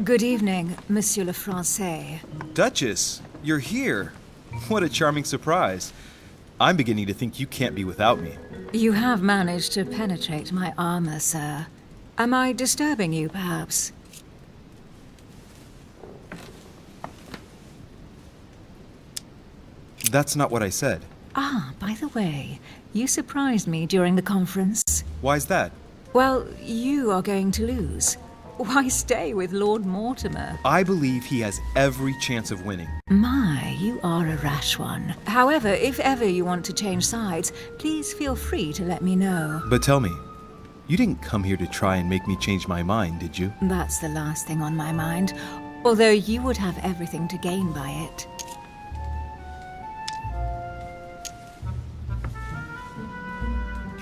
Good evening, Monsieur le Français. Duchess, you're here. What a charming surprise. I'm beginning to think you can't be without me. You have managed to penetrate my armor, sir. Am I disturbing you, perhaps? That's not what I said. Ah, by the way, you surprised me during the conference. Why's that? Well, you are going to lose. Why stay with Lord Mortimer? I believe he has every chance of winning. My, you are a rash one. However, if ever you want to change sides, please feel free to let me know. But tell me, you didn't come here to try and make me change my mind, did you? That's the last thing on my mind, although you would have everything to gain by it.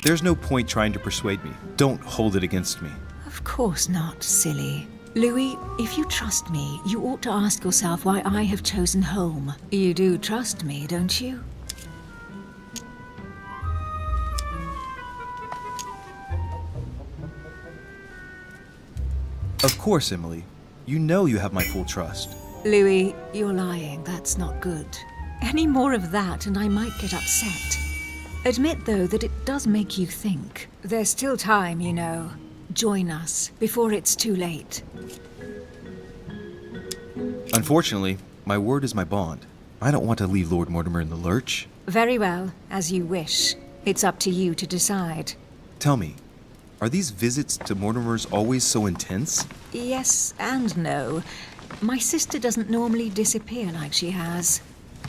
There's no point trying to persuade me. Don't hold it against me. Of course not, silly. Louis, if you trust me, you ought to ask yourself why I have chosen home. You do trust me, don't you? Of course, Emily. You know you have my full trust. Louis, you're lying. That's not good. Any more of that and I might get upset. Admit, though, that it does make you think. There's still time, you know. Join us before it's too late. Unfortunately, my word is my bond. I don't want to leave Lord Mortimer in the lurch. Very well, as you wish. It's up to you to decide. Tell me, are these visits to Mortimer's always so intense? Yes and no. My sister doesn't normally disappear like she has.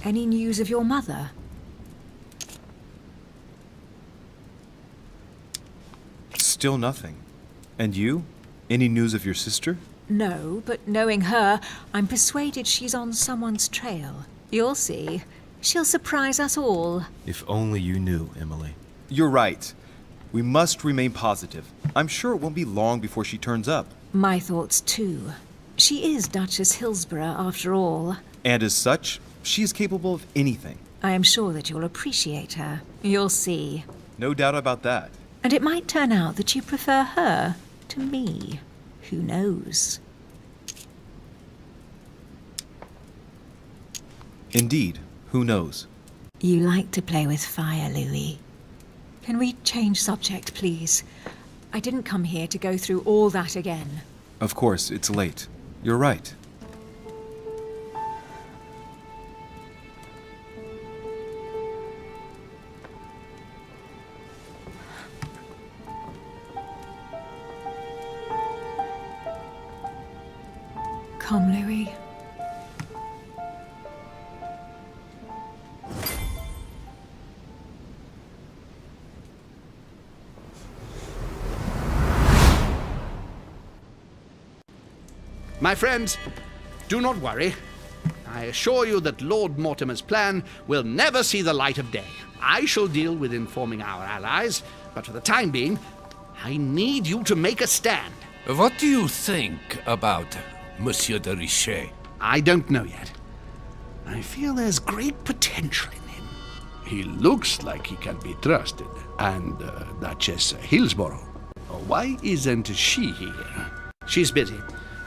Any news of your mother? Still nothing. And you? Any news of your sister? No, but knowing her, I'm persuaded she's on someone's trail. You'll see. She'll surprise us all. If only you knew, Emily. You're right. We must remain positive. I'm sure it won't be long before she turns up. My thoughts, too. She is Duchess Hillsborough, after all. And as such, she is capable of anything. I am sure that you'll appreciate her. You'll see. No doubt about that. And it might turn out that you prefer her to me. Who knows? Indeed, who knows? You like to play with fire, Louis. Can we change subject, please? I didn't come here to go through all that again. Of course, it's late. You're right. Come, Louis. My friends, do not worry. I assure you that Lord Mortimer's plan will never see the light of day. I shall deal with informing our allies, but for the time being, I need you to make a stand. What do you think about Monsieur de Richet? I don't know yet. I feel there's great potential in him. He looks like he can be trusted. And Duchess Hillsborough. Why isn't she here? She's busy.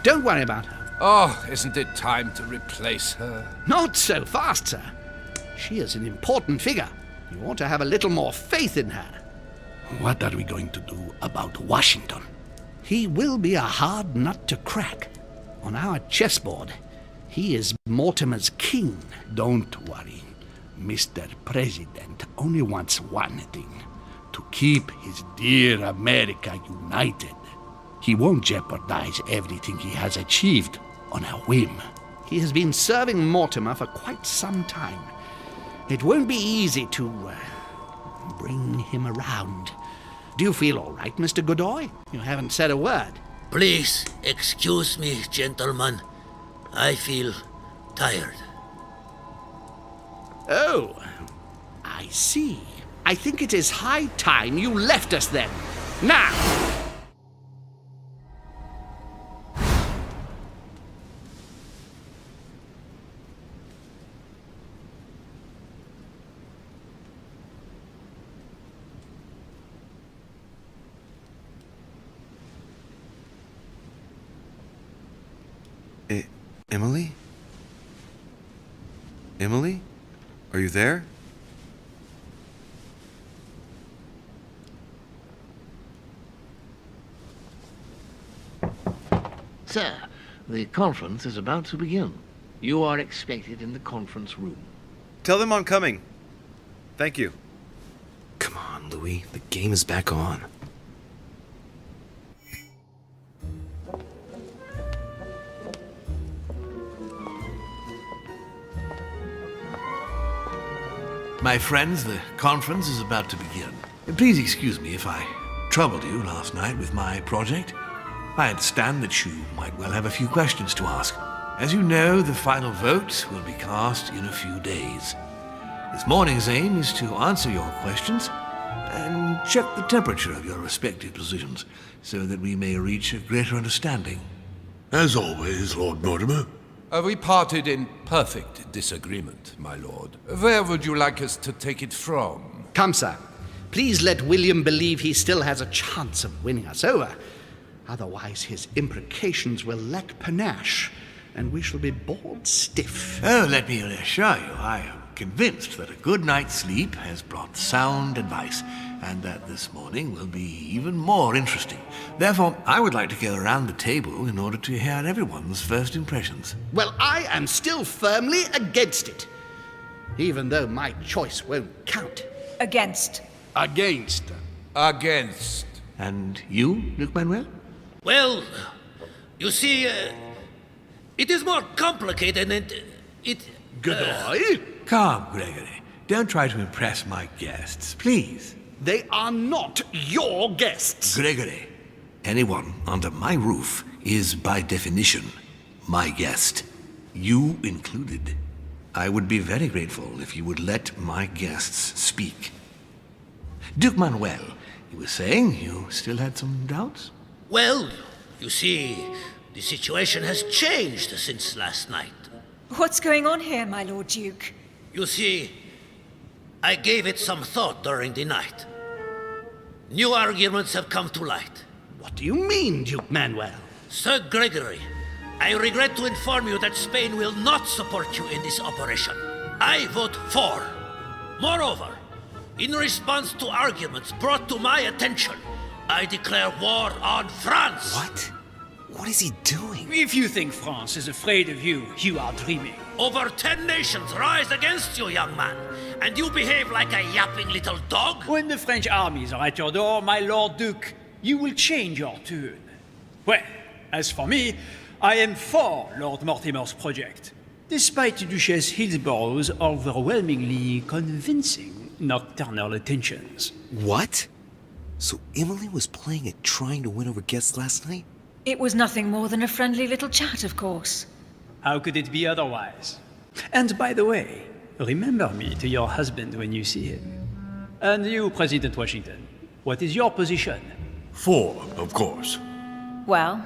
Don't worry about her. Oh, isn't it time to replace her? Not so fast, sir. She is an important figure. You ought to have a little more faith in her. What are we going to do about Washington? He will be a hard nut to crack. On our chessboard, he is Mortimer's king. Don't worry. Mr. President only wants one thing: to keep his dear America united. He won't jeopardize everything he has achieved on a whim. He has been serving Mortimer for quite some time. It won't be easy to bring him around. Do you feel all right, Mr. Godoy? You haven't said a word. Please excuse me, gentlemen. I feel tired. Oh, I see. I think it is high time you left us then. Now! Emily? Emily? Are you there? Sir, the conference is about to begin. You are expected in the conference room. Tell them I'm coming. Thank you. Come on, Louis. The game is back on. My friends, the conference is about to begin. Please excuse me if I troubled you last night with my project. I understand that you might well have a few questions to ask. As you know, the final vote will be cast in a few days. This morning's aim is to answer your questions and check the temperature of your respective positions so that we may reach a greater understanding. As always, Lord Mortimer. We parted in perfect disagreement, my lord. Where would you like us to take it from? Come, sir. Please let William believe he still has a chance of winning us over. Otherwise, his imprecations will lack panache, and we shall be bored stiff. Oh, let me reassure you, I am convinced that a good night's sleep has brought sound advice, and that this morning will be even more interesting. Therefore, I would like to go around the table in order to hear everyone's first impressions. Well, I am still firmly against it, even though my choice won't count. Against. Against. Against. And you, Luke Manuel? Well, you see, it is more complicated and it... Goodbye. Come, Gregory. Don't try to impress my guests, please. They are not your guests. Gregory, anyone under my roof is by definition my guest. You included. I would be very grateful if you would let my guests speak. Duke Manuel, you were saying you still had some doubts? Well, you see, the situation has changed since last night. What's going on here, my Lord Duke? You see, I gave it some thought during the night. New arguments have come to light. What do you mean, Duke Manuel? Sir Gregory, I regret to inform you that Spain will not support you in this operation. I vote for. Moreover, in response to arguments brought to my attention, I declare war on France. What? What is he doing? If you think France is afraid of you, you are dreaming. Over 10 nations rise against you, young man, and you behave like a yapping little dog? When the French armies are at your door, my Lord Duke, you will change your tune. Well, as for me, I am for Lord Mortimer's project, despite Duchess Hillsborough's overwhelmingly convincing nocturnal attentions. What? So Emily was playing at trying to win over guests last night? It was nothing more than a friendly little chat, of course. How could it be otherwise? And by the way, remember me to your husband when you see him. And you, President Washington, what is your position? For, of course. Well,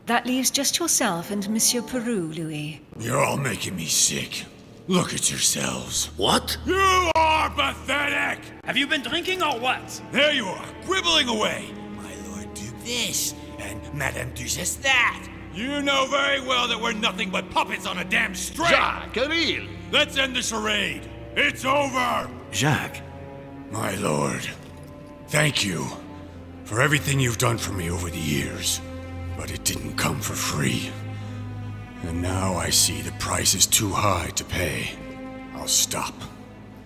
that leaves just yourself and Monsieur Peru, Louis. You're all making me sick. Look at yourselves. What? You are pathetic! Have you been drinking or what? There you are, quibbling away. My Lord Duke this, and Madame Duchess that. You know very well that we're nothing but puppets on a damn string. Jacques, Camille. Let's end the charade. It's over. Jacques. My lord, thank you for everything you've done for me over the years. But it didn't come for free. And now I see the price is too high to pay. I'll stop.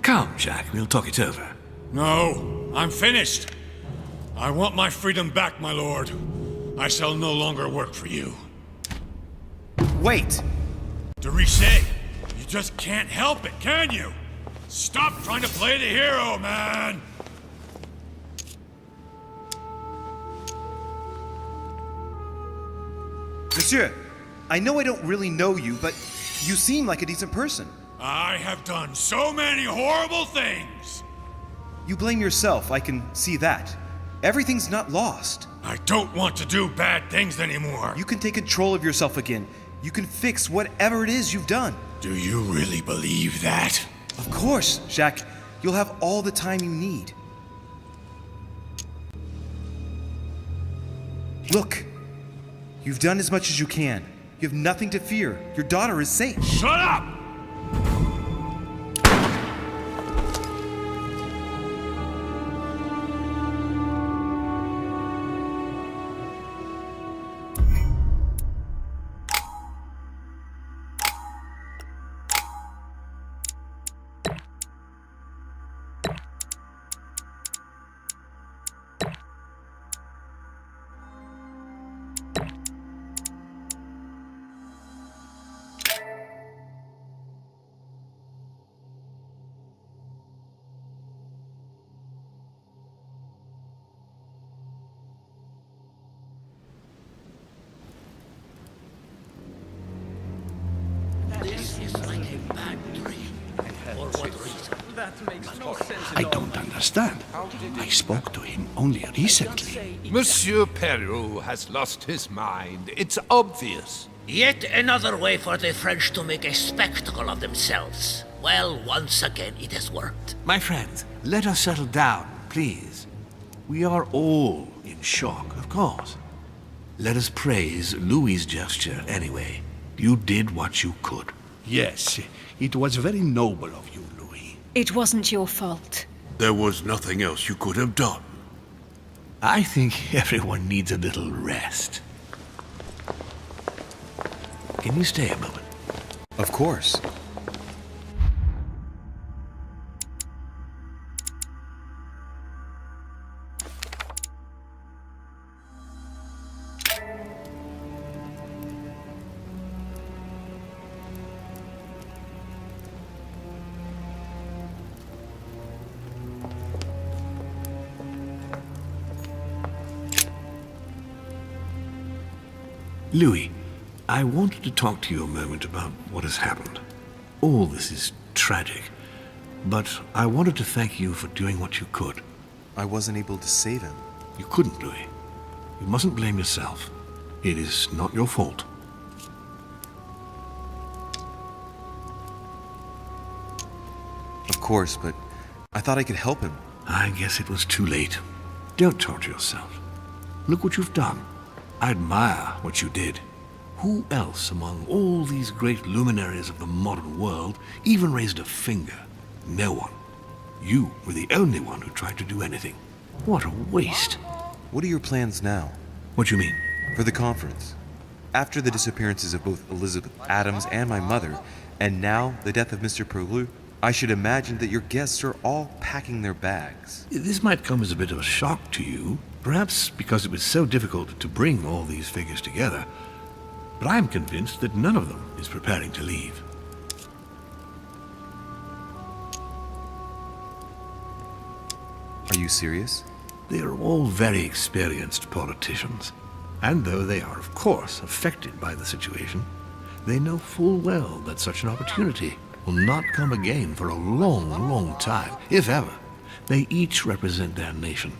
Come, Jacques, we'll talk it over. No, I'm finished. I want my freedom back, my lord. I shall no longer work for you. Wait! De Richet, you just can't help it, can you? Stop trying to play the hero, man! Monsieur, I know I don't really know you, but you seem like a decent person. I have done so many horrible things! You blame yourself, I can see that. Everything's not lost. I don't want to do bad things anymore. You can take control of yourself again. You can fix whatever it is you've done. Do you really believe that? Of course, Jacques. You'll have all the time you need. Look, you've done as much as you can. You have nothing to fear. Your daughter is safe. Shut up! This is like a bad dream. For what reason? That makes no sense I at all. don't understand. I spoke to him only recently. Monsieur Peru has lost his mind. It's obvious. Yet another way for the French to make a spectacle of themselves. Well, once again, it has worked. My friends, let us settle down, please. We are all in shock, of course. Let us praise Louis's gesture anyway. You did what you could. Yes, it was very noble of you, Louis. It wasn't your fault. There was nothing else you could have done. I think everyone needs a little rest. Can you stay a moment? Of course. Louis, I wanted to talk to you a moment about what has happened. All this is tragic, but I wanted to thank you for doing what you could. I wasn't able to save him. You couldn't, Louis. You mustn't blame yourself. It is not your fault. Of course, but I thought I could help him. I guess it was too late. Don't torture yourself. Look what you've done. I admire what you did. Who else among all these great luminaries of the modern world even raised a finger? No one. You were the only one who tried to do anything. What a waste. What are your plans now? What do you mean? For the conference? After the disappearances of both Elizabeth Adams and my mother, and now the death of Mr. Perlu, I should imagine that your guests are all packing their bags. This might come as a bit of a shock to you, perhaps because it was so difficult to bring all these figures together. But I am convinced that none of them is preparing to leave. Are you serious? They are all very experienced politicians, and though they are, of course, affected by the situation, they know full well that such an opportunity will not come again for a long, long time, if ever. They each represent their nation,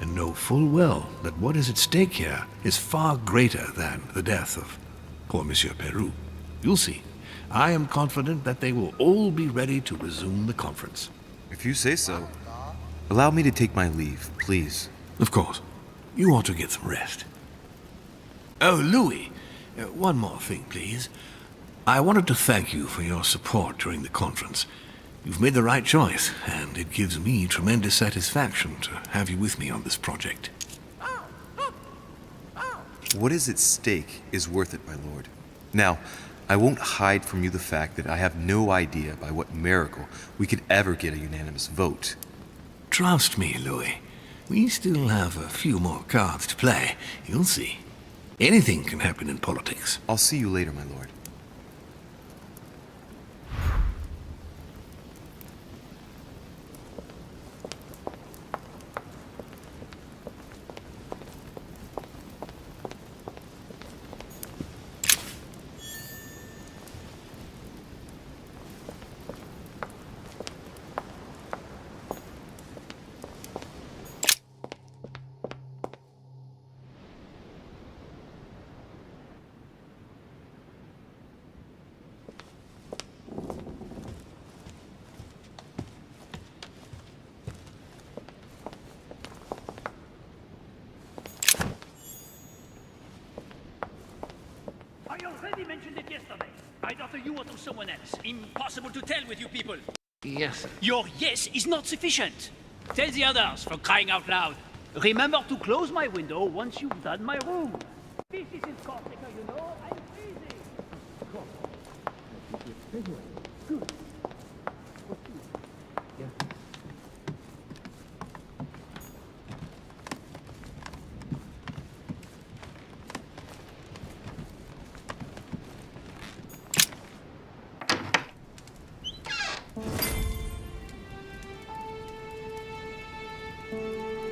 and know full well that what is at stake here is far greater than the death of poor Monsieur Peru. You'll see. I am confident that they will all be ready to resume the conference. If you say so. Allow me to take my leave, please. Of course. You ought to get some rest. Oh, Louis, one more thing, please. I wanted to thank you for your support during the conference. You've made the right choice, and it gives me tremendous satisfaction to have you with me on this project. What is at stake is worth it, my lord. Now, I won't hide from you the fact that I have no idea by what miracle we could ever get a unanimous vote. Trust me, Louis. We still have a few more cards to play. You'll see. Anything can happen in politics. I'll see you later, my lord. already mentioned it yesterday. Either to you or to someone else. Impossible to tell with you people. Yes, sir. Your yes is not sufficient. Tell the others, for crying out loud. Remember to close my window once you've done my room. This is in Corsica, you know. I'm crazy. Good.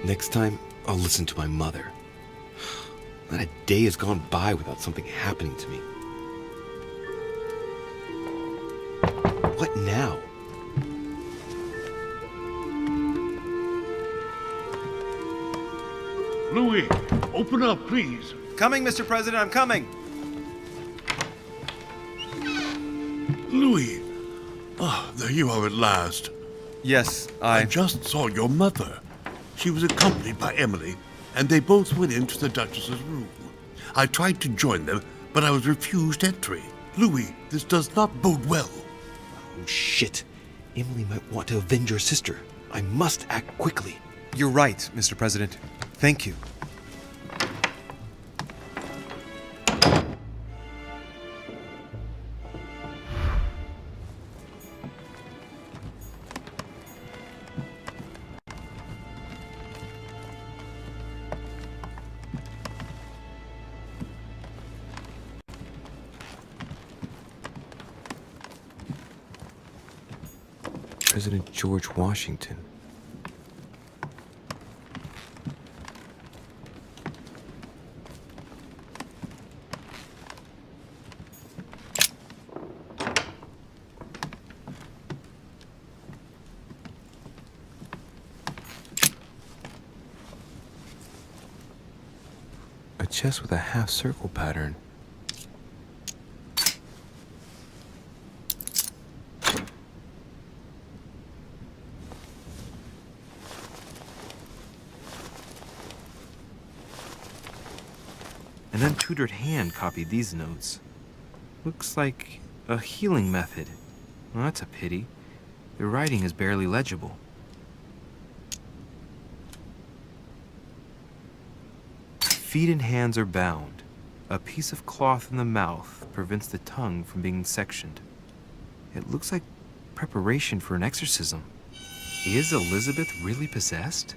Next time, I'll listen to my mother. Not a day has gone by without something happening to me. What now? Louis, open up, please. Coming, Mr. President, I'm coming. Louis! Ah, there you are at last. Yes, I just saw your mother. She was accompanied by Emily, and they both went into the Duchess's room. I tried to join them, but I was refused entry. Louis, this does not bode well. Oh, shit. Emily might want to avenge her sister. I must act quickly. You're right, Mr. President. Thank you. President George Washington. A chest with a half-circle pattern. An untutored hand copied these notes. Looks like a healing method. Well, that's a pity. The writing is barely legible. Feet and hands are bound. A piece of cloth in the mouth prevents the tongue from being sectioned. It looks like preparation for an exorcism. Is Elizabeth really possessed?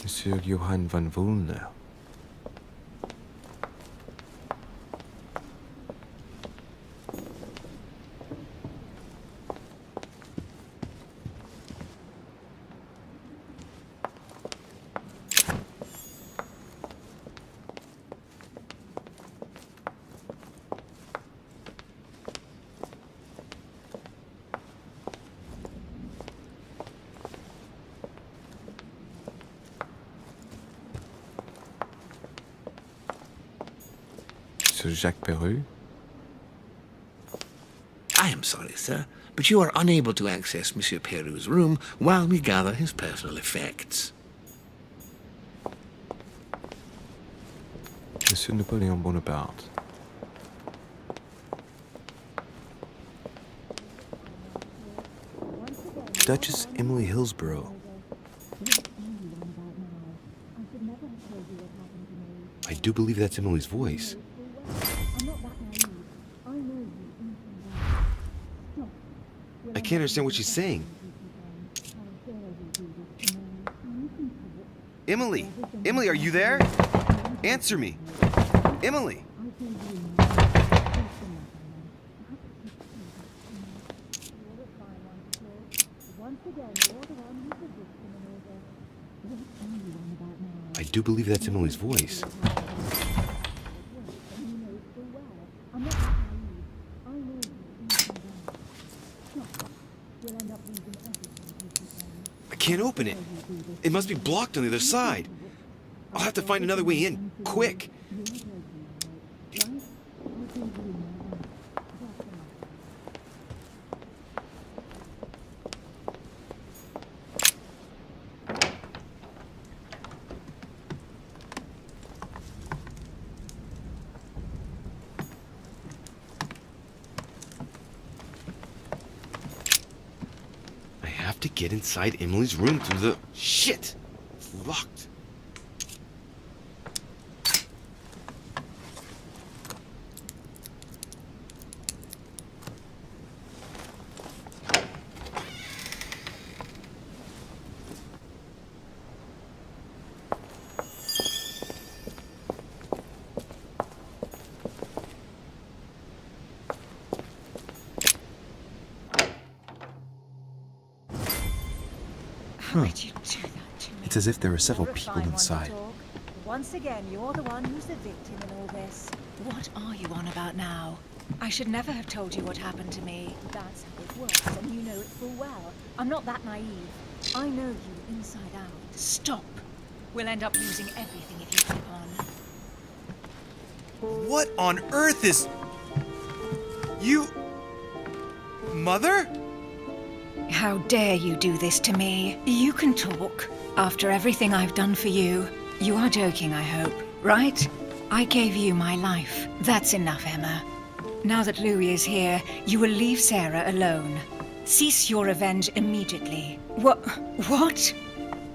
Monsieur Johann van Vulner. Jacques Perru? I am sorry, sir, but you are unable to access Monsieur Peru's room while we gather his personal effects. Monsieur Napoleon Bonaparte. Duchess Emily Hillsborough. I do believe that's Emily's voice. I can't understand what she's saying. Emily! Emily, are you there? Answer me! Emily! I do believe that's Emily's voice. I can't open it. It must be blocked on the other side. I'll have to find another way in, quick. I have to get inside Emily's room through the... Shit! It's locked. How could you do that to me? It's as if there are several people inside. Once again, you're the one who's the victim in all this. What are you on about now? I should never have told you what happened to me. That's how it works, and you know it full well. I'm not that naive. I know you inside out. Stop. We'll end up losing everything if you keep on. What on earth is... You... Mother? How dare you do this to me? You can talk. After everything I've done for you. You are joking, I hope, right? I gave you my life. That's enough, Emma. Now that Louis is here, you will leave Sarah alone. Cease your revenge immediately. What?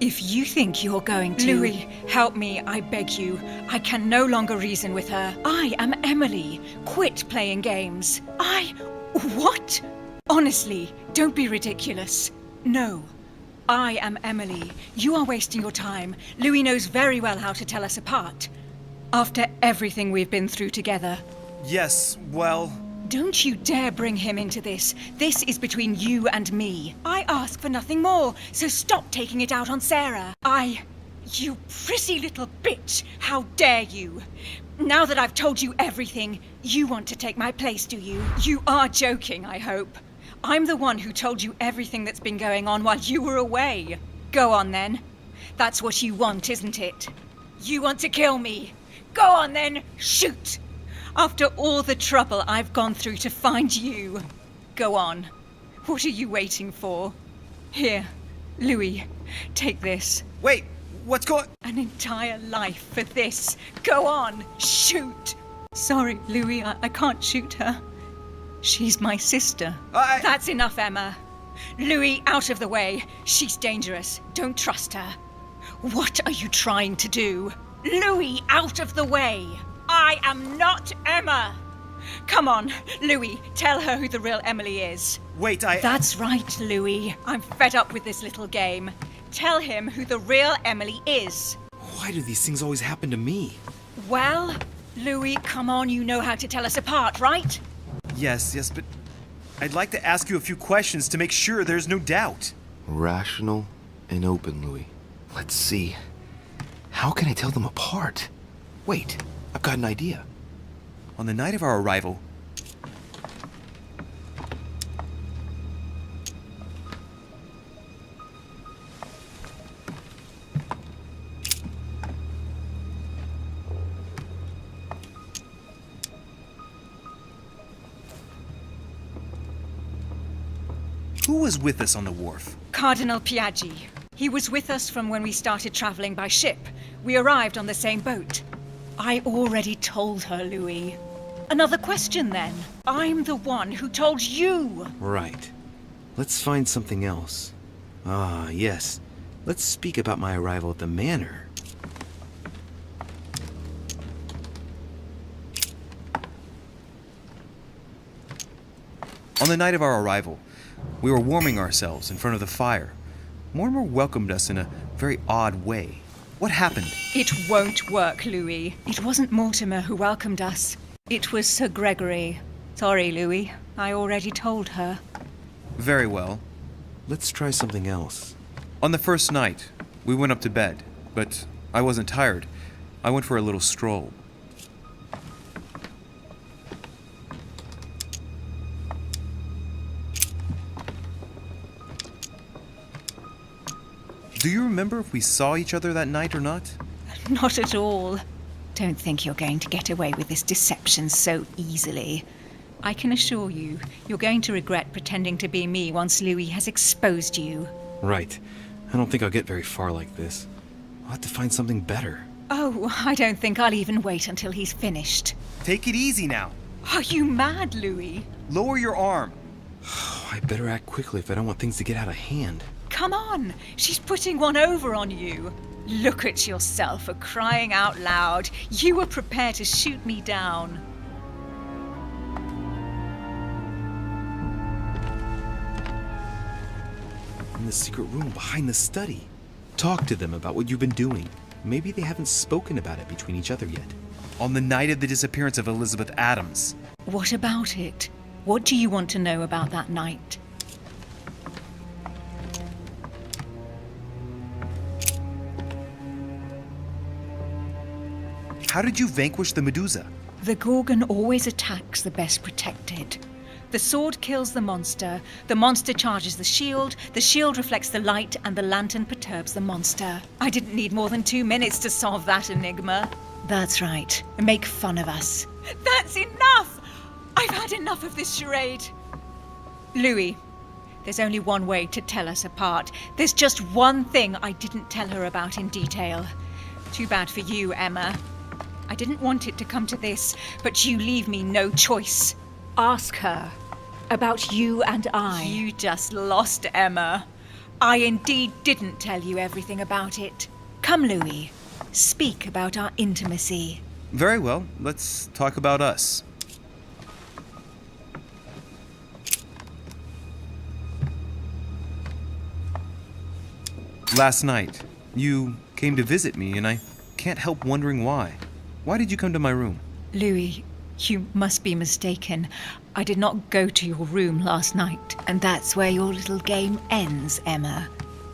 If you think you're going to... Louis, help me, I beg you. I can no longer reason with her. I am Emily. Quit playing games. What? Honestly, don't be ridiculous. No. I am Emily. You are wasting your time. Louis knows very well how to tell us apart. After everything we've been through together. Yes, well... Don't you dare bring him into this. This is between you and me. I ask for nothing more, so stop taking it out on Sarah. You prissy little bitch. How dare you? Now that I've told you everything, you want to take my place, do you? You are joking, I hope. I'm the one who told you everything that's been going on while you were away. Go on then. That's what you want, isn't it? You want to kill me. Go on then, shoot! After all the trouble I've gone through to find you. Go on. What are you waiting for? Here, Louis, take this. Wait, what's going... An entire life for this. Go on, shoot! Sorry, Louis, I can't shoot her. She's my sister. That's enough, Emma. Louis, out of the way. She's dangerous. Don't trust her. What are you trying to do? Louis, out of the way. I am not Emma. Come on, Louis, tell her who the real Emily is. Wait, That's right, Louis. I'm fed up with this little game. Tell him who the real Emily is. Why do these things always happen to me? Well, Louis, come on, you know how to tell us apart, right? Yes, but I'd like to ask you a few questions to make sure there's no doubt. Rational and open, Louis. Let's see. How can I tell them apart? Wait, I've got an idea. On the night of our arrival... Who was with us on the wharf? Cardinal Piaggi. He was with us from when we started traveling by ship. We arrived on the same boat. I already told her, Louis. Another question, then. I'm the one who told you. Right. Let's find something else. Ah, yes. Let's speak about my arrival at the manor. On the night of our arrival, we were warming ourselves in front of the fire. Mortimer welcomed us in a very odd way. What happened? It won't work, Louis. It wasn't Mortimer who welcomed us. It was Sir Gregory. Sorry, Louis. I already told her. Very well. Let's try something else. On the first night, we went up to bed, but I wasn't tired. I went for a little stroll. Do you remember if we saw each other that night or not? Not at all. Don't think you're going to get away with this deception so easily. I can assure you, you're going to regret pretending to be me once Louis has exposed you. Right. I don't think I'll get very far like this. I'll have to find something better. Oh, I don't think I'll even wait until he's finished. Take it easy now. Are you mad, Louis? Lower your arm. I better act quickly if I don't want things to get out of hand. Come on, she's putting one over on you. Look at yourself for crying out loud. You were prepared to shoot me down. In the secret room behind the study. Talk to them about what you've been doing. Maybe they haven't spoken about it between each other yet. On the night of the disappearance of Elizabeth Adams. What about it? What do you want to know about that night? How did you vanquish the Medusa? The Gorgon always attacks the best protected. The sword kills the monster charges the shield reflects the light, and the lantern perturbs the monster. I didn't need more than 2 minutes to solve that enigma. That's right. Make fun of us. That's enough! I've had enough of this charade. Louis, there's only one way to tell us apart. There's just one thing I didn't tell her about in detail. Too bad for you, Emma. I didn't want it to come to this, but you leave me no choice. Ask her about you and I. You just lost, Emma. I indeed didn't tell you everything about it. Come, Louis. Speak about our intimacy. Very well, let's talk about us. Last night, you came to visit me, and I can't help wondering why. Why did you come to my room? Louis, you must be mistaken. I did not go to your room last night, and that's where your little game ends, Emma.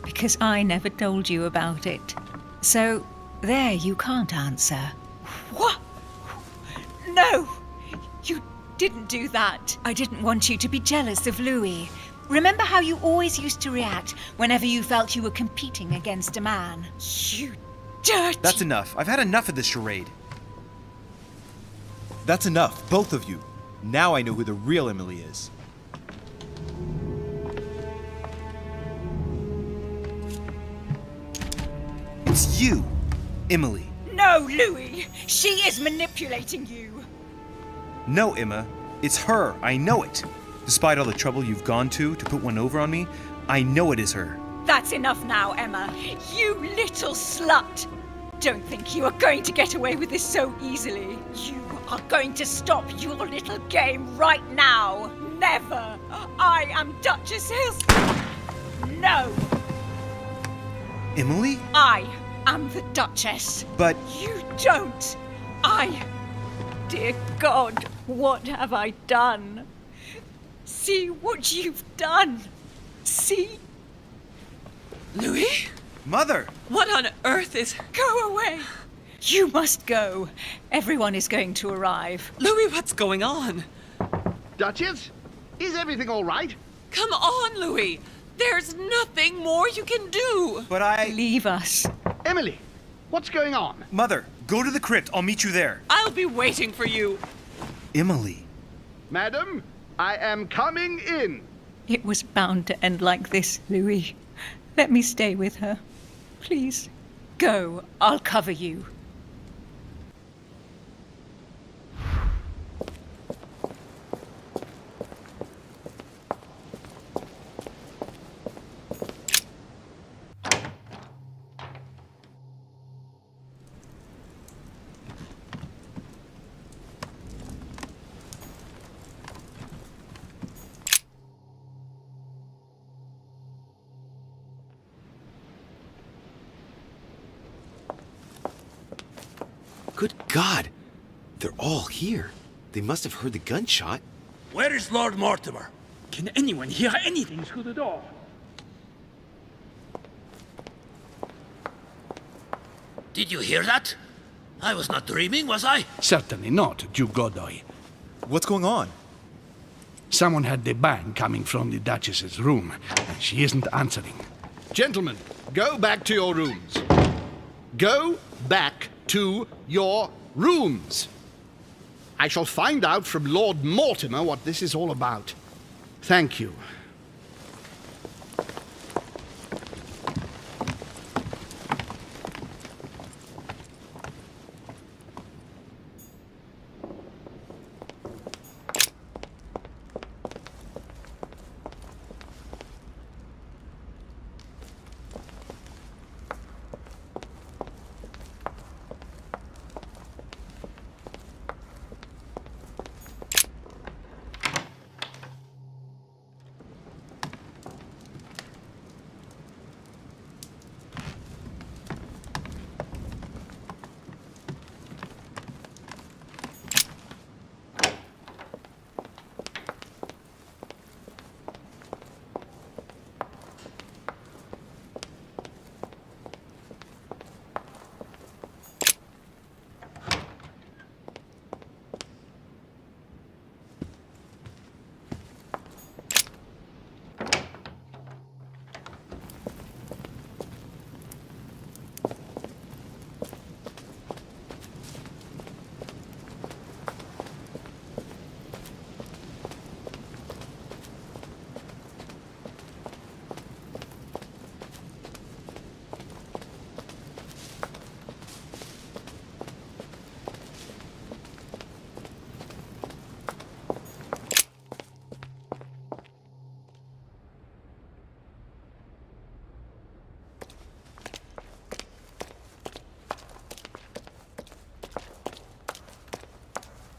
Because I never told you about it. So, there you can't answer. What? No! You didn't do that. I didn't want you to be jealous of Louis. Remember how you always used to react whenever you felt you were competing against a man? You dirty... That's enough. I've had enough of this charade. That's enough, both of you. Now I know who the real Emily is. It's you, Emily. No, Louis! She is manipulating you! No, Emma. It's her. I know it. Despite all the trouble you've gone to put one over on me, I know it is her. That's enough now, Emma. You little slut! Don't think you are going to get away with this so easily. You are going to stop your little game right now. Never! I am Duchess Hills... No! Emily? I am the Duchess. But... You don't! Dear God, what have I done? See what you've done. See? Louis? Mother! What on earth is... Go away! You must go. Everyone is going to arrive. Louis, what's going on? Duchess? Is everything all right? Come on, Louis. There's nothing more you can do. But I... Leave us. Emily, what's going on? Mother, go to the crypt. I'll meet you there. I'll be waiting for you. Emily. Madam, I am coming in. It was bound to end like this, Louis. Let me stay with her. Please. Go. I'll cover you. Good God! They're all here. They must have heard the gunshot. Where is Lord Mortimer? Can anyone hear anything through the door? Did you hear that? I was not dreaming, was I? Certainly not, Duke Godoy. What's going on? Someone had the bang coming from the Duchess's room, and she isn't answering. Gentlemen, go back to your rooms. Go back to your rooms. I shall find out from Lord Mortimer what this is all about. Thank you.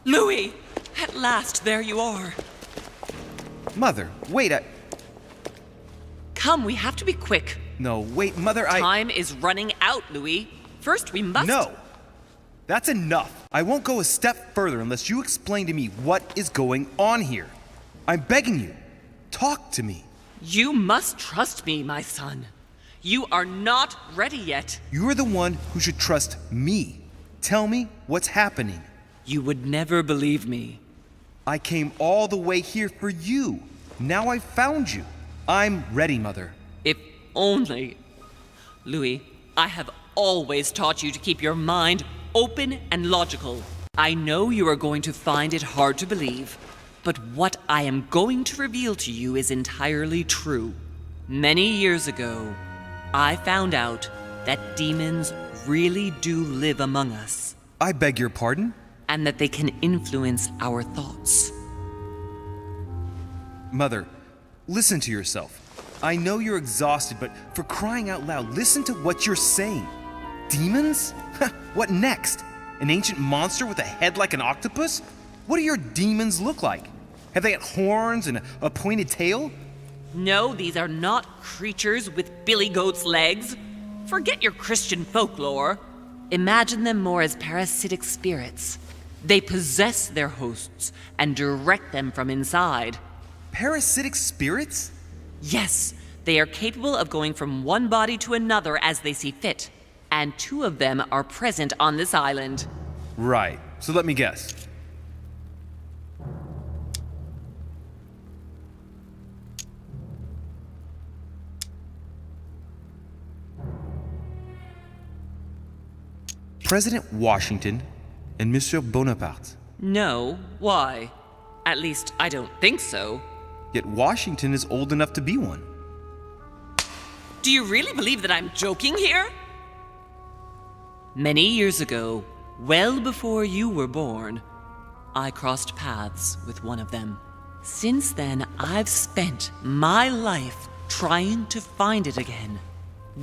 Louis! At last, there you are. Mother, wait, Come, we have to be quick. No, wait, Mother, Time is running out, Louis. First, we must... No! That's enough. I won't go a step further unless you explain to me what is going on here. I'm begging you. Talk to me. You must trust me, my son. You are not ready yet. You're the one who should trust me. Tell me what's happening. You would never believe me. I came all the way here for you. Now I've found you. I'm ready, Mother. If only... Louis, I have always taught you to keep your mind open and logical. I know you are going to find it hard to believe, but what I am going to reveal to you is entirely true. Many years ago, I found out that demons really do live among us. I beg your pardon? And that they can influence our thoughts. Mother, listen to yourself. I know you're exhausted, but for crying out loud, listen to what you're saying. Demons? What next? An ancient monster with a head like an octopus? What do your demons look like? Have they got horns and a pointed tail? No, these are not creatures with billy goat's legs. Forget your Christian folklore. Imagine them more as parasitic spirits. They possess their hosts and direct them from inside. Parasitic spirits? Yes, they are capable of going from one body to another as they see fit. And 2 of them are present on this island. Right. So let me guess. President Washington and Monsieur Bonaparte. No, why? At least, I don't think so. Yet Washington is old enough to be one. Do you really believe that I'm joking here? Many years ago, well before you were born, I crossed paths with one of them. Since then, I've spent my life trying to find it again.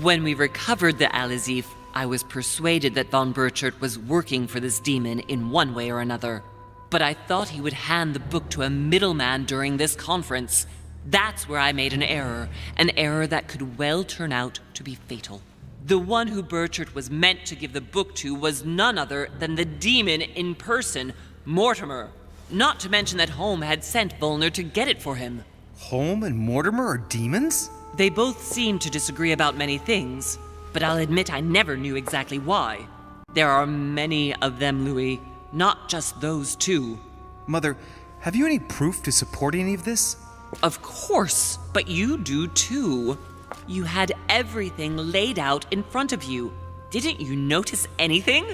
When we recovered the Alizif, I was persuaded that von Burchard was working for this demon in one way or another. But I thought he would hand the book to a middleman during this conference. That's where I made an error that could well turn out to be fatal. The one who Burchard was meant to give the book to was none other than the demon in person, Mortimer. Not to mention that Holm had sent Volner to get it for him. Holm and Mortimer are demons? They both seemed to disagree about many things, but I'll admit I never knew exactly why. There are many of them, Louis, not just those two. Mother, have you any proof to support any of this? Of course, but you do too. You had everything laid out in front of you. Didn't you notice anything?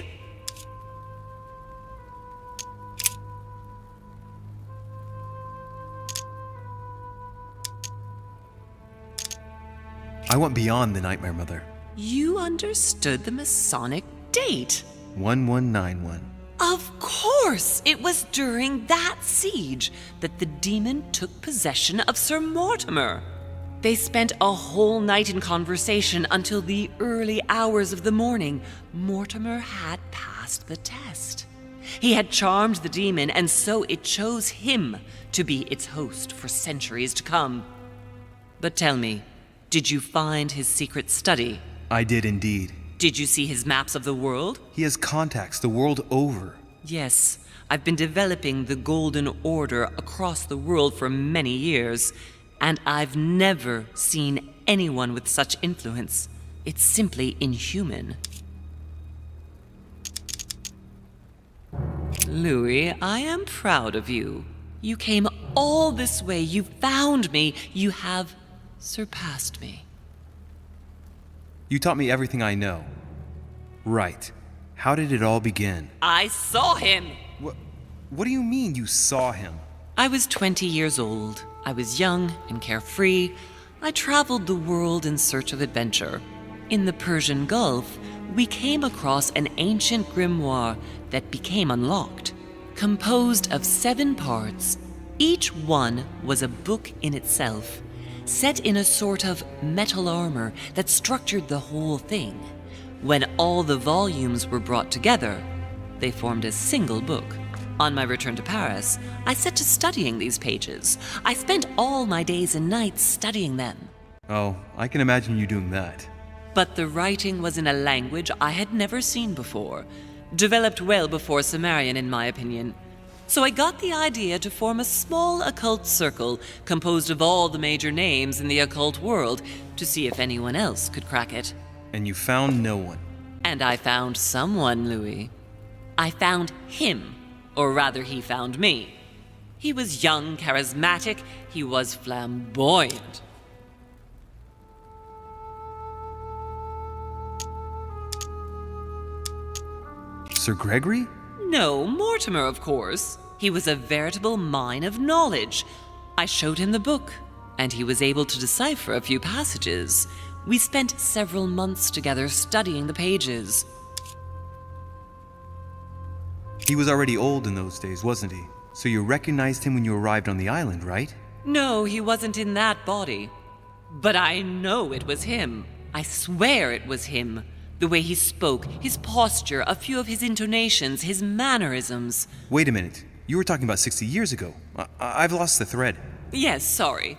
I went beyond the nightmare, Mother. You understood the Masonic date. 1191. Of course! It was during that siege that the demon took possession of Sir Mortimer. They spent a whole night in conversation until the early hours of the morning. Mortimer had passed the test. He had charmed the demon, and so it chose him to be its host for centuries to come. But tell me, did you find his secret study? I did indeed. Did you see his maps of the world? He has contacts the world over. Yes, I've been developing the Golden Order across the world for many years, and I've never seen anyone with such influence. It's simply inhuman. Louis, I am proud of you. You came all this way. You found me. You have surpassed me. You taught me everything I know. Right. How did it all begin? I saw him! What do you mean you saw him? I was 20 years old. I was young and carefree. I traveled the world in search of adventure. In the Persian Gulf, we came across an ancient grimoire that became unlocked. Composed of 7 parts, each one was a book in itself, set in a sort of metal armor that structured the whole thing. When all the volumes were brought together, they formed a single book. On my return to Paris, I set to studying these pages. I spent all my days and nights studying them. Oh, I can imagine you doing that. But the writing was in a language I had never seen before, developed well before Sumerian, in my opinion. So I got the idea to form a small occult circle composed of all the major names in the occult world to see if anyone else could crack it. And you found no one. And I found someone, Louis. I found him, or rather he found me. He was young, charismatic, he was flamboyant. Sir Gregory? No, Mortimer, of course. He was a veritable mine of knowledge. I showed him the book, and he was able to decipher a few passages. We spent several months together studying the pages. He was already old in those days, wasn't he? So you recognized him when you arrived on the island, right? No, he wasn't in that body. But I know it was him. I swear it was him. The way he spoke, his posture, a few of his intonations, his mannerisms. Wait a minute. You were talking about 60 years ago. I've lost the thread. Yes, sorry.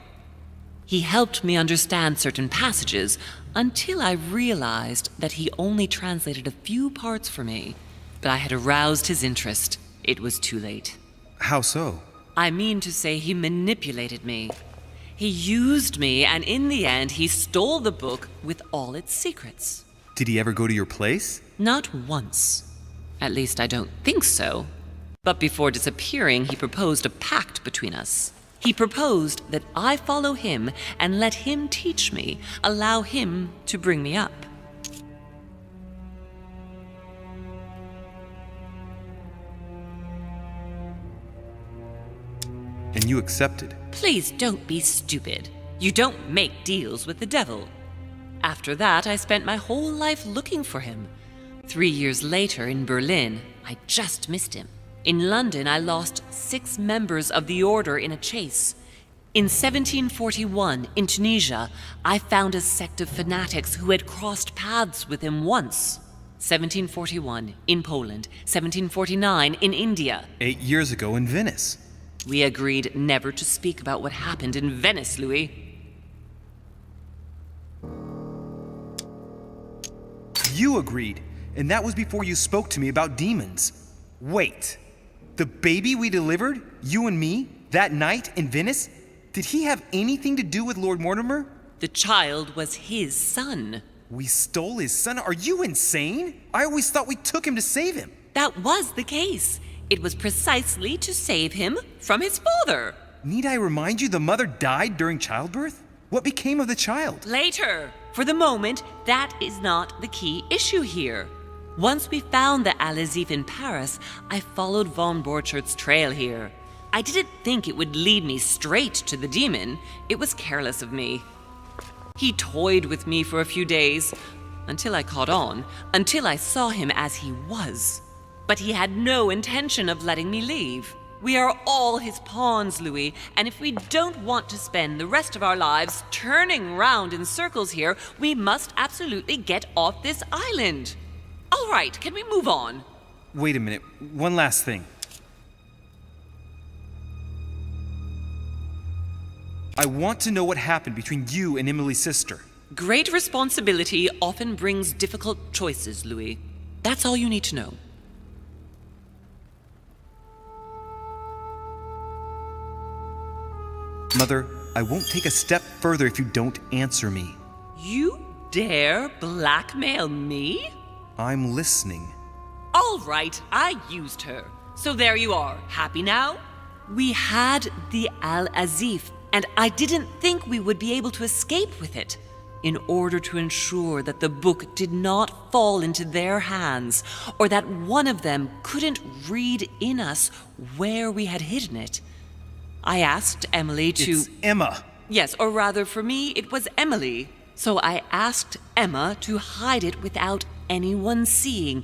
He helped me understand certain passages until I realized that he only translated a few parts for me. But I had aroused his interest. It was too late. How so? I mean to say he manipulated me. He used me, and in the end, he stole the book with all its secrets. Did he ever go to your place? Not once. At least I don't think so. But before disappearing, he proposed a pact between us. He proposed that I follow him and let him teach me, allow him to bring me up. And you accepted? Please don't be stupid. You don't make deals with the devil. After that, I spent my whole life looking for him. 3 years later in Berlin, I just missed him. In London, I lost 6 members of the order in a chase. In 1741, in Tunisia, I found a sect of fanatics who had crossed paths with him once. 1741, in Poland. 1749, in India. 8 years ago in Venice. We agreed never to speak about what happened in Venice, Louis. you agreed, and that was before you spoke to me about demons. Wait, the baby we delivered, you and me, that night in Venice, did he have anything to do with Lord Mortimer? The child was his son. We stole his son? Are you insane? I always thought we took him to save him. That was the case. It was precisely to save him from his father. Need I remind you the mother died during childbirth? What became of the child? Later. For the moment, that is not the key issue here. Once we found the Al-Azif in Paris, I followed von Borchart's trail here. I didn't think it would lead me straight to the demon. It was careless of me. He toyed with me for a few days, until I caught on, until I saw him as he was. But he had no intention of letting me leave. We are all his pawns, Louis, and if we don't want to spend the rest of our lives turning round in circles here, we must absolutely get off this island. All right, can we move on? Wait a minute, one last thing. I want to know what happened between you and Emily's sister. Great responsibility often brings difficult choices, Louis. That's all you need to know. Mother, I won't take a step further if you don't answer me. You dare blackmail me? I'm listening. All right, I used her. So there you are. Happy now? We had the Al-Azif, and I didn't think we would be able to escape with it. In order to ensure that the book did not fall into their hands, or that one of them couldn't read in us where we had hidden it, I asked Emily to... It's Emma. Yes, or rather for me, it was Emily. So I asked Emma to hide it without anyone seeing.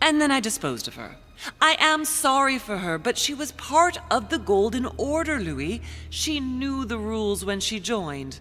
And then I disposed of her. I am sorry for her, but she was part of the Golden Order, Louis. She knew the rules when she joined.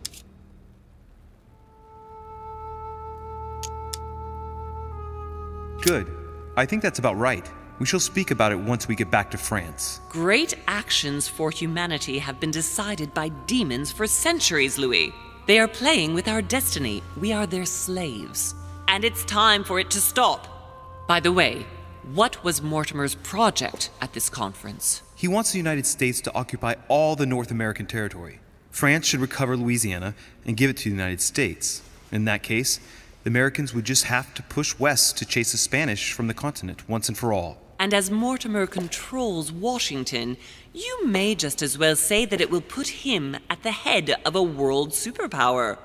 Good. I think that's about right. We shall speak about it once we get back to France. Great actions for humanity have been decided by demons for centuries, Louis. They are playing with our destiny. We are their slaves. And it's time for it to stop. By the way, what was Mortimer's project at this conference? He wants the United States to occupy all the North American territory. France should recover Louisiana and give it to the United States. In that case, the Americans would just have to push west to chase the Spanish from the continent once and for all. And as Mortimer controls Washington, you may just as well say that it will put him at the head of a world superpower.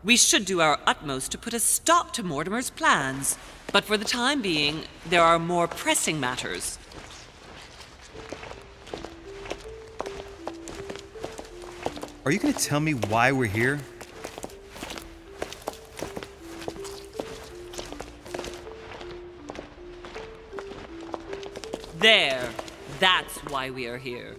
We should do our utmost to put a stop to Mortimer's plans. But for the time being, there are more pressing matters. Are you going to tell me why we're here? There. That's why we are here.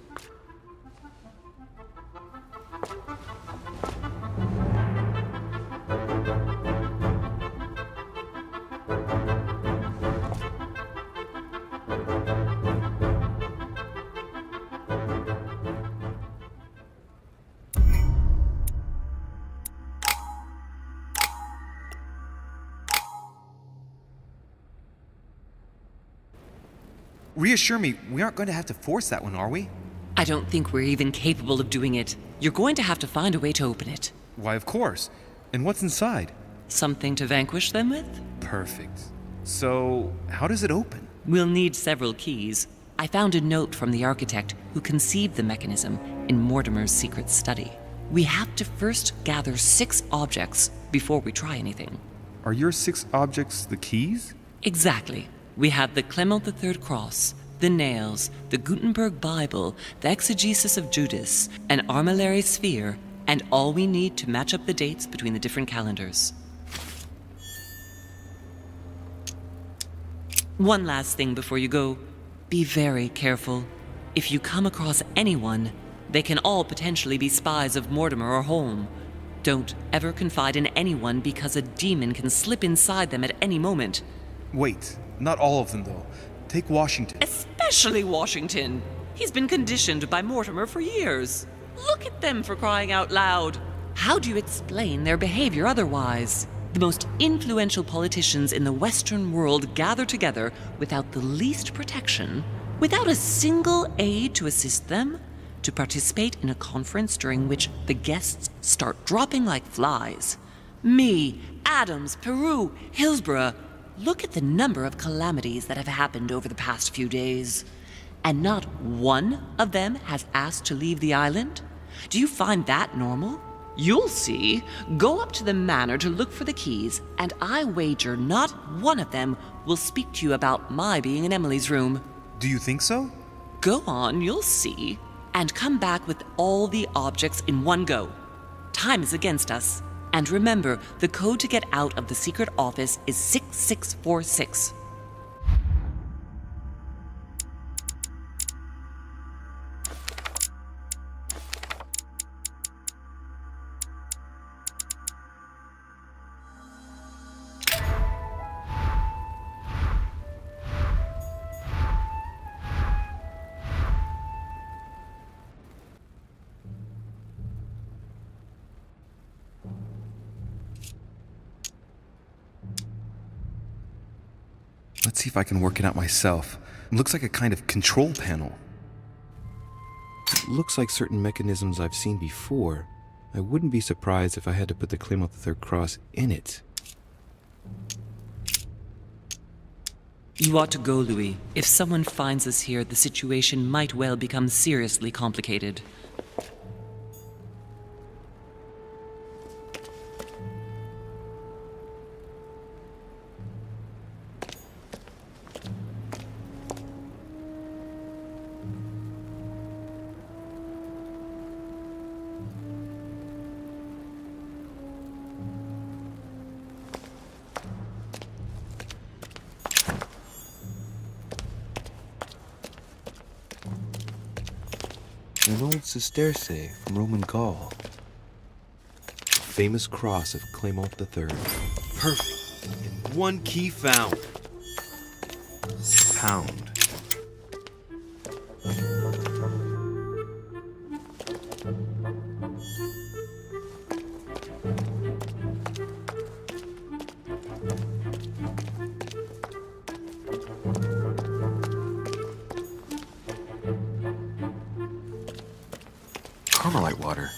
Reassure me, we aren't going to have to force that one, are we? I don't think we're even capable of doing it. You're going to have to find a way to open it. Why, of course. And what's inside? Something to vanquish them with? Perfect. So, how does it open? We'll need several keys. I found a note from the architect who conceived the mechanism in Mortimer's secret study. We have to first gather 6 objects before we try anything. Are your 6 objects the keys? Exactly. We have the Clement III cross, the nails, the Gutenberg Bible, the exegesis of Judas, an armillary sphere, and all we need to match up the dates between the different calendars. One last thing before you go. Be very careful. If you come across anyone, they can all potentially be spies of Mortimer or Holm. Don't ever confide in anyone because a demon can slip inside them at any moment. Wait, not all of them, though. Take Washington. Especially Washington. He's been conditioned by Mortimer for years. Look at them, for crying out loud. How do you explain their behavior otherwise? The most influential politicians in the Western world gather together without the least protection, without a single aid to assist them, to participate in a conference during which the guests start dropping like flies. Me, Adams, Peru, Hillsborough. Look at the number of calamities that have happened over the past few days. And not one of them has asked to leave the island? Do you find that normal? You'll see. Go up to the manor to look for the keys, and I wager not one of them will speak to you about my being in Emily's room. Do you think so? Go on, you'll see. And come back with all the objects in one go. Time is against us. And remember, the code to get out of the secret office is 6646. Let's see if I can work it out myself. It looks like a kind of control panel. It looks like certain mechanisms I've seen before. I wouldn't be surprised if I had to put the claim of the third cross in it. You ought to go, Louis. If someone finds us here, the situation might well become seriously complicated. An old sesterce from Roman Gaul. Famous cross of Clement III. Perfect. And one key found. Pound. Carmelite water.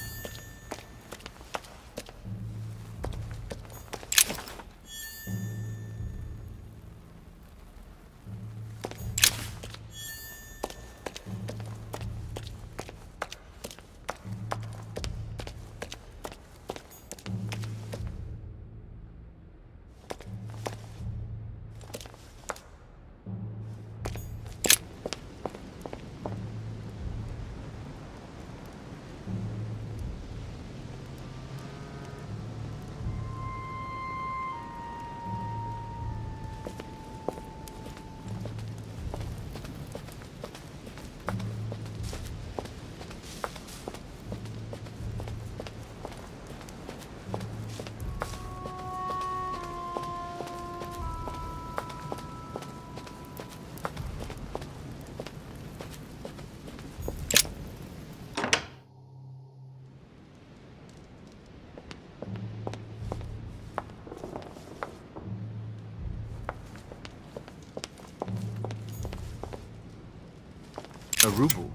A ruble.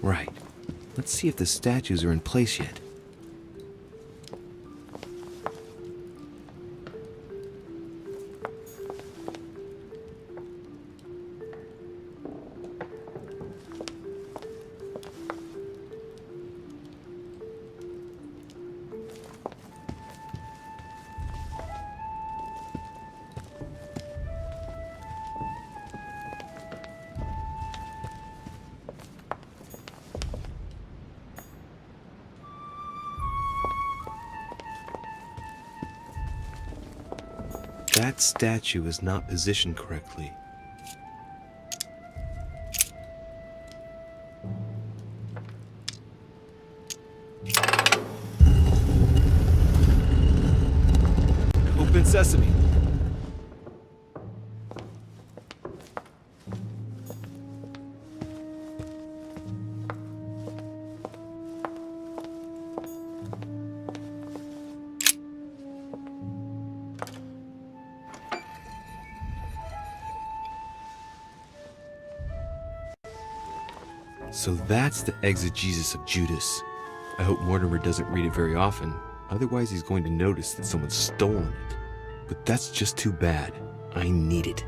Right. Let's see if the statues are in place yet. That statue is not positioned correctly. sesame. So that's the exegesis of Judas. I hope Mortimer doesn't read it very often, otherwise he's going to notice that someone's stolen it. But that's just too bad. I need it.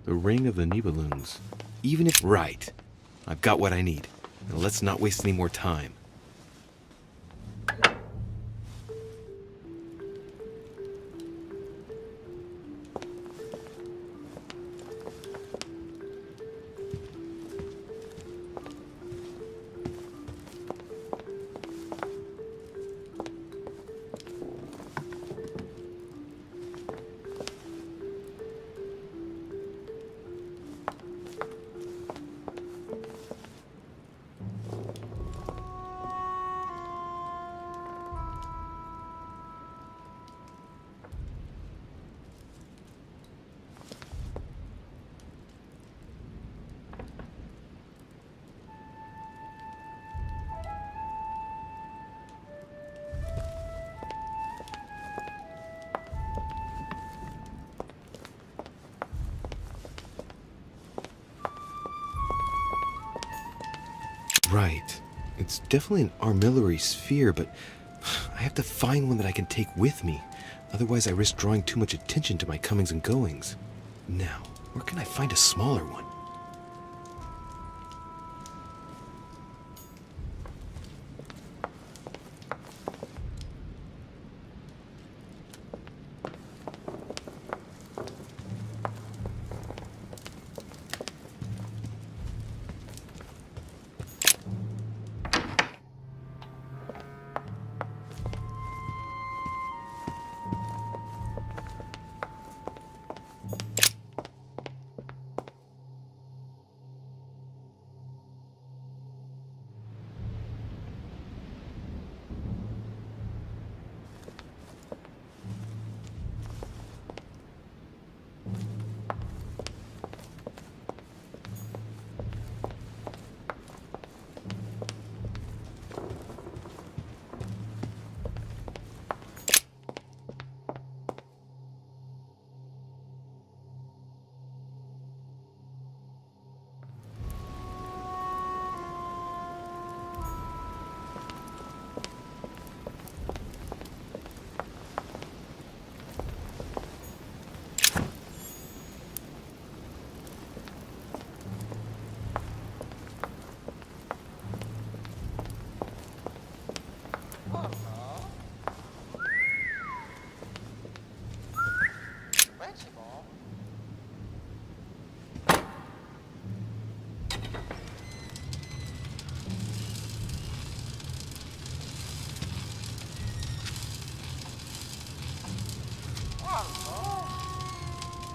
The Ring of the Nibelungs. Even if... Right. I've got what I need. Now let's not waste any more time. Right. It's definitely an armillary sphere, but I have to find one that I can take with me. Otherwise, I risk drawing too much attention to my comings and goings. Now, where can I find a smaller one?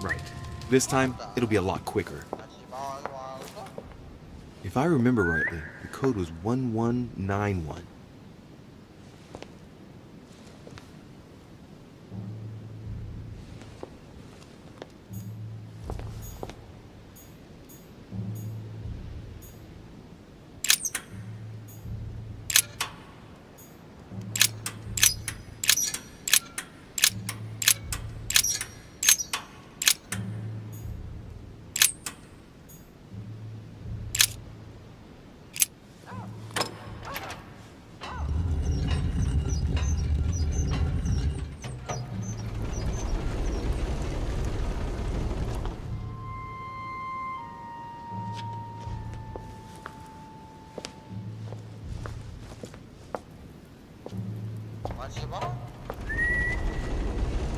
Right. This time, it'll be a lot quicker. If I remember rightly, the code was 1191.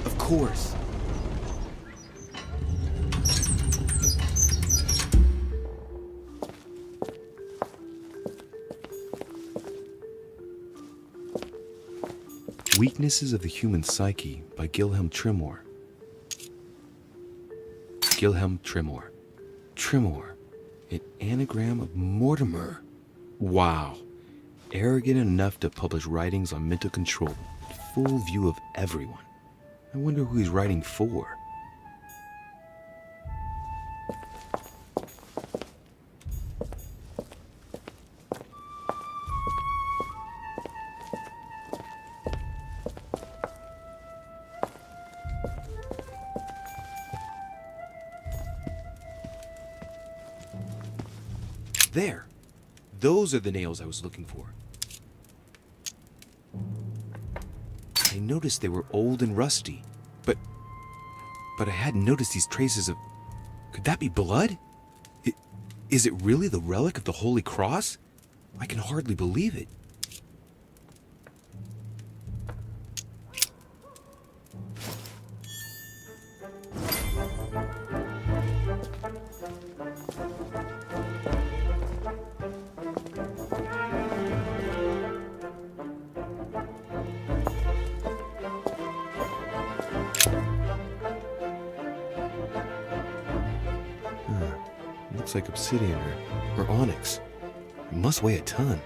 Of course. Weaknesses of the Human Psyche by Gilhelm Trimor. Gilhelm Trimor. Trimor, an anagram of Mortimer. Wow. Arrogant enough to publish writings on mental control in full view of everyone. I wonder who he's writing for. There. Those are the nails I was looking for. I noticed they were old and rusty, but I hadn't noticed these traces of... Could that be blood? Is it really the relic of the Holy Cross? I can hardly believe it. Looks like obsidian or onyx. It must weigh a ton.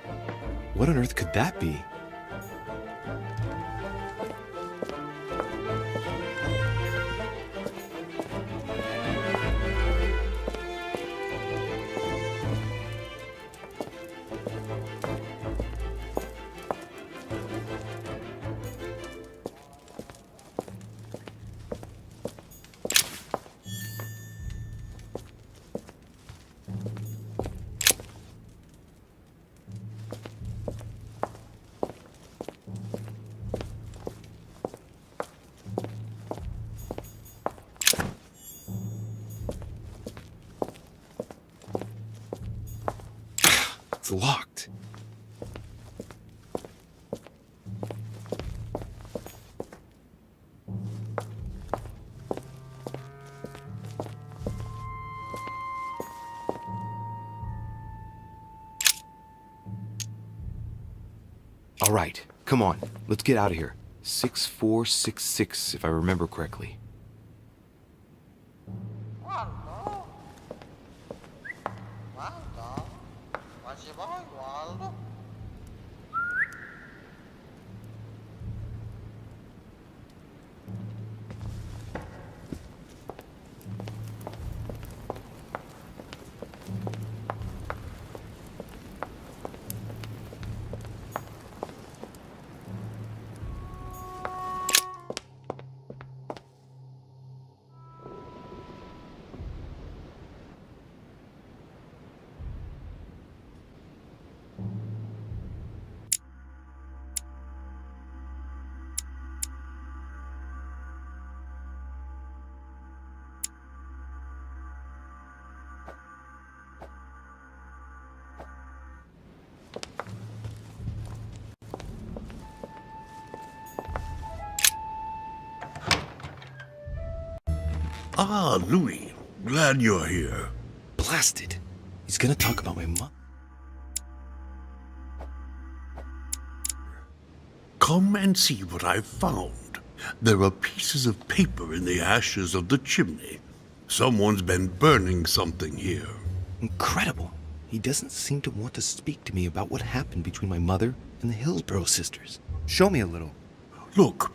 What on earth could that be? It's locked. All right, come on. Let's get out of here. 6466, if I remember correctly. Ah, Louis. Glad you're here. Blasted. He's gonna talk about my mom. Come and see what I've found. There are pieces of paper in the ashes of the chimney. Someone's been burning something here. Incredible. He doesn't seem to want to speak to me about what happened between my mother and the Hillsborough sisters. Show me a little. Look,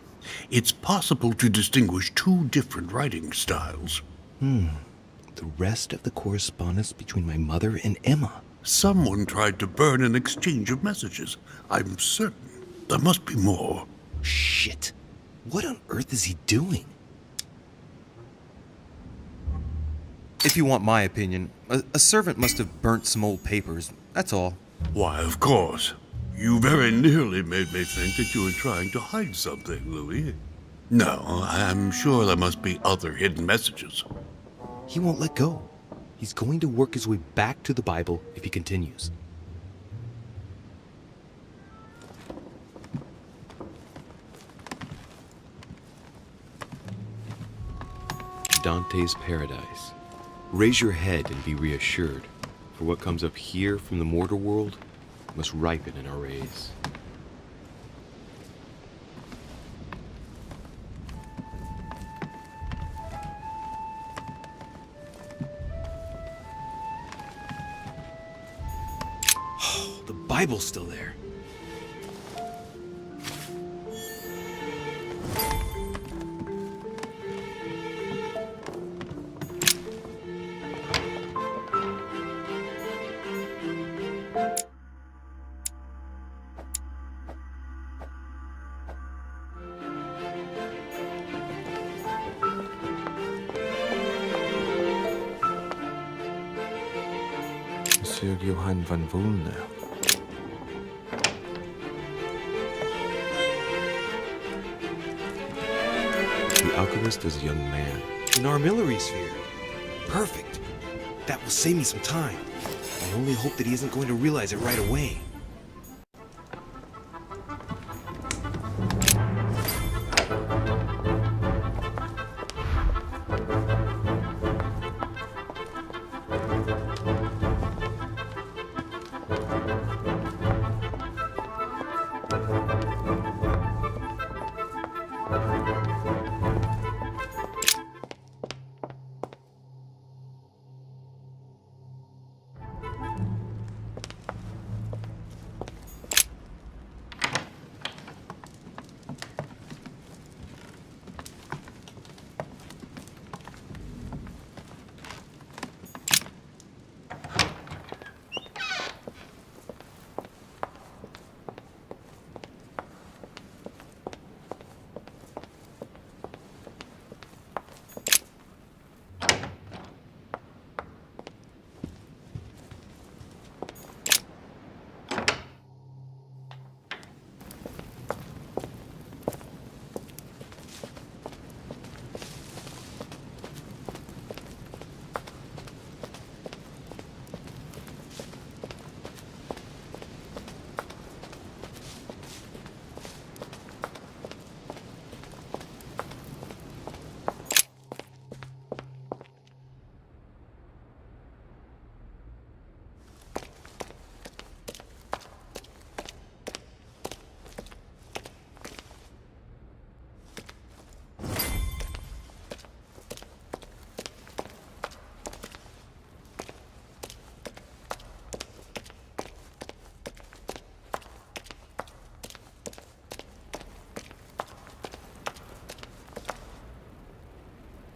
it's possible to distinguish two different writing styles. The rest of the correspondence between my mother and Emma. Someone tried to burn an exchange of messages. I'm certain. There must be more. Shit. What on earth is he doing? If you want my opinion, a servant must have burnt some old papers. That's all. Why, of course. You very nearly made me think that you were trying to hide something, Louis. No, I'm sure there must be other hidden messages. He won't let go. He's going to work his way back to the Bible if he continues. Dante's Paradise. Raise your head and be reassured, for what comes up here from the mortal world must ripen in our rays. Bible's still there. Monsieur Johann van Volner. The alchemist is a young man. An armillary sphere. Perfect. That will save me some time. I only hope that he isn't going to realize it right away.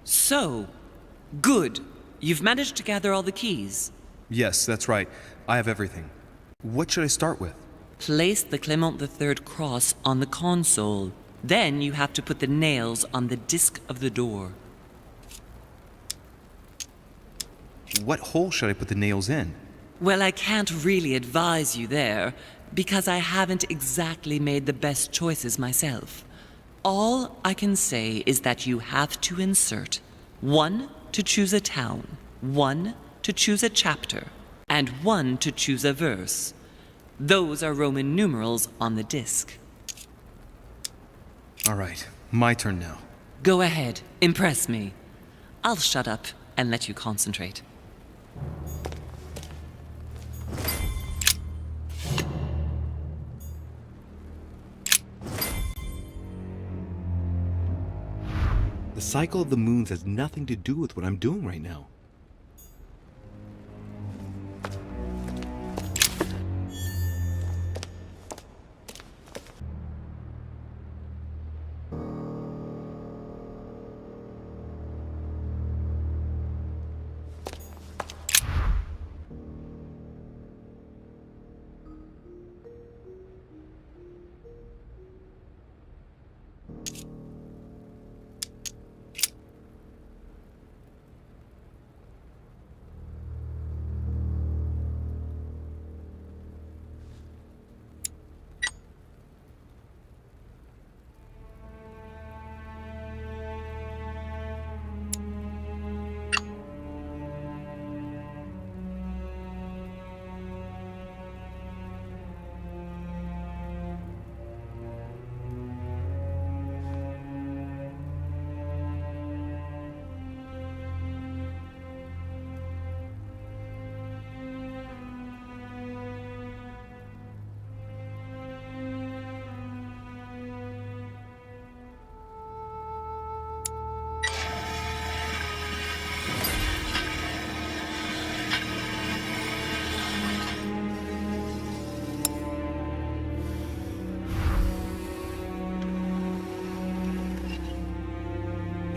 So, good. You've managed to gather all the keys. Yes, that's right. I have everything. What should I start with? Place the Clement III cross on the console. Then you have to put the nails on the disc of the door. What hole should I put the nails in? Well, I can't really advise you there, because I haven't exactly made the best choices myself. All I can say is that you have to insert 1 to choose a town, 1 to choose a chapter, and 1 to choose a verse. Those are Roman numerals on the disc. All right, my turn now. Go ahead, impress me. I'll shut up and let you concentrate. The cycle of the moons has nothing to do with what I'm doing right now.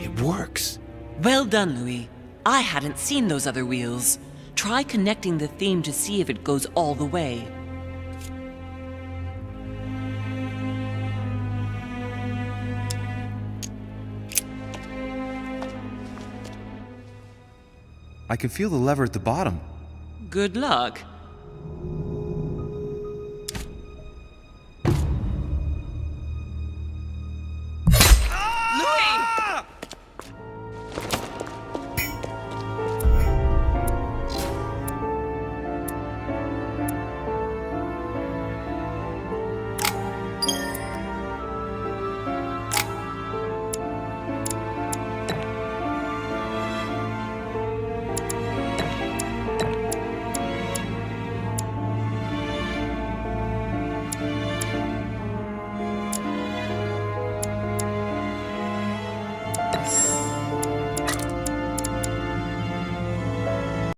It works. Well done, Louis. I hadn't seen those other wheels. Try connecting the theme to see if it goes all the way. I can feel the lever at the bottom. Good luck.